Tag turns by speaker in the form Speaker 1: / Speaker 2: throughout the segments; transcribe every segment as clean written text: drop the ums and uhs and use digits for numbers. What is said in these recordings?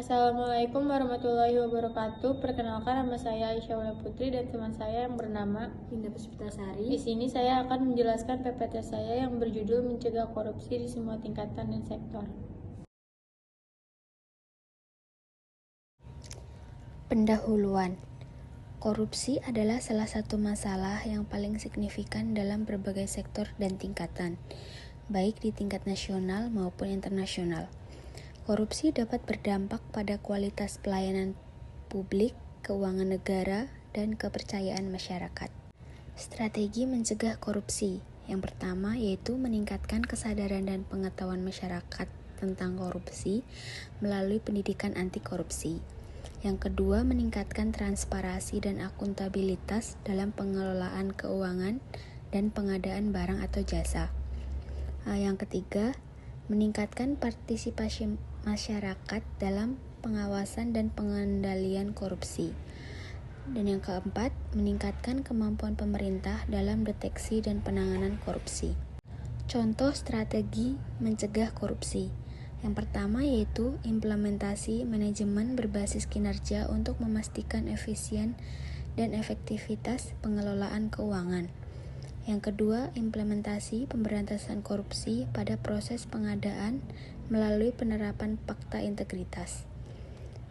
Speaker 1: Assalamualaikum warahmatullahi wabarakatuh. Perkenalkan, nama saya Aisyah Ula Putri dan teman saya yang bernama
Speaker 2: Dinda Puspitasari.
Speaker 1: Di sini saya akan menjelaskan PPT saya yang berjudul Mencegah Korupsi di Semua Tingkatan dan Sektor.
Speaker 3: Pendahuluan. Korupsi adalah salah satu masalah yang paling signifikan dalam berbagai sektor dan tingkatan, baik di tingkat nasional maupun internasional. Korupsi dapat berdampak pada kualitas pelayanan publik, keuangan negara, dan kepercayaan masyarakat. Strategi mencegah korupsi. Yang pertama yaitu meningkatkan kesadaran dan pengetahuan masyarakat tentang korupsi melalui pendidikan anti korupsi. Yang kedua, meningkatkan transparansi dan akuntabilitas dalam pengelolaan keuangan dan pengadaan barang atau jasa. Yang ketiga, meningkatkan partisipasi masyarakat dalam pengawasan dan pengendalian korupsi. Dan yang keempat, meningkatkan kemampuan pemerintah dalam deteksi dan penanganan korupsi. Contoh strategi mencegah korupsi. Yang pertama yaitu implementasi manajemen berbasis kinerja untuk memastikan efisien dan efektivitas pengelolaan keuangan. Yang kedua, implementasi pemberantasan korupsi pada proses pengadaan melalui penerapan fakta integritas.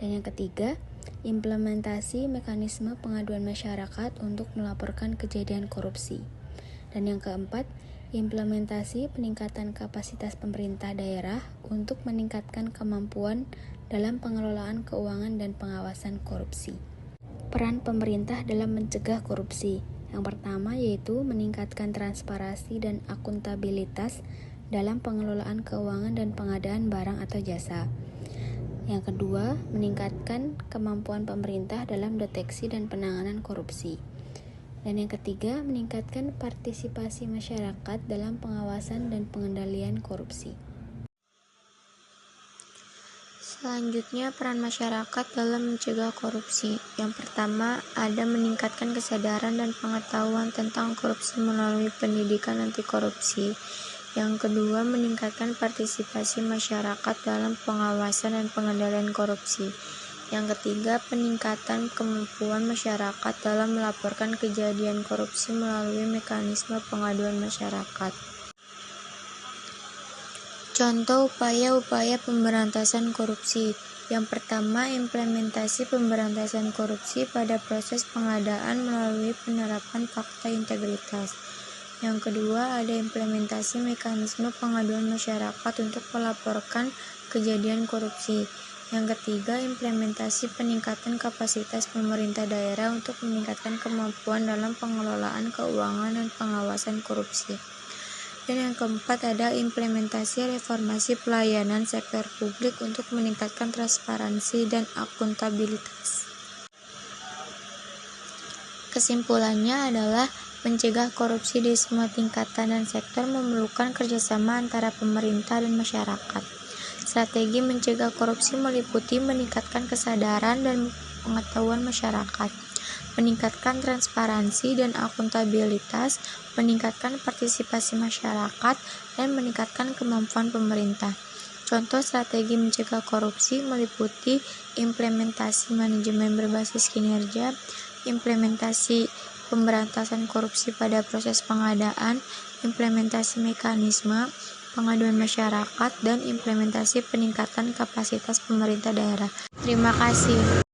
Speaker 3: Dan yang ketiga, implementasi mekanisme pengaduan masyarakat untuk melaporkan kejadian korupsi. Dan yang keempat, implementasi peningkatan kapasitas pemerintah daerah untuk meningkatkan kemampuan dalam pengelolaan keuangan dan pengawasan korupsi. Peran pemerintah dalam mencegah korupsi. Yang pertama yaitu meningkatkan transparansi dan akuntabilitas dalam pengelolaan keuangan dan pengadaan barang atau jasa. Yang kedua, meningkatkan kemampuan pemerintah dalam deteksi dan penanganan korupsi. Dan yang ketiga, meningkatkan partisipasi masyarakat dalam pengawasan dan pengendalian korupsi.
Speaker 1: Selanjutnya, peran masyarakat dalam mencegah korupsi. Yang pertama, ada meningkatkan kesadaran dan pengetahuan tentang korupsi melalui pendidikan anti korupsi. Yang kedua, meningkatkan partisipasi masyarakat dalam pengawasan dan pengendalian korupsi. Yang ketiga, peningkatan kemampuan masyarakat dalam melaporkan kejadian korupsi melalui mekanisme pengaduan masyarakat. Contoh upaya-upaya pemberantasan korupsi. Yang pertama, implementasi pemberantasan korupsi pada proses pengadaan melalui penerapan fakta integritas. Yang kedua, ada implementasi mekanisme pengaduan masyarakat untuk melaporkan kejadian korupsi. Yang ketiga, implementasi peningkatan kapasitas pemerintah daerah untuk meningkatkan kemampuan dalam pengelolaan keuangan dan pengawasan korupsi. Dan yang keempat, ada implementasi reformasi pelayanan sektor publik untuk meningkatkan transparansi dan akuntabilitas. Kesimpulannya adalah mencegah korupsi di semua tingkatan dan sektor memerlukan kerjasama antara pemerintah dan masyarakat. Strategi mencegah korupsi meliputi meningkatkan kesadaran dan pengetahuan masyarakat, meningkatkan transparansi dan akuntabilitas, meningkatkan partisipasi masyarakat, dan meningkatkan kemampuan pemerintah. Contoh strategi mencegah korupsi meliputi implementasi manajemen berbasis kinerja, implementasi pemberantasan korupsi pada proses pengadaan, implementasi mekanisme pengaduan masyarakat, dan implementasi peningkatan kapasitas pemerintah daerah. Terima kasih.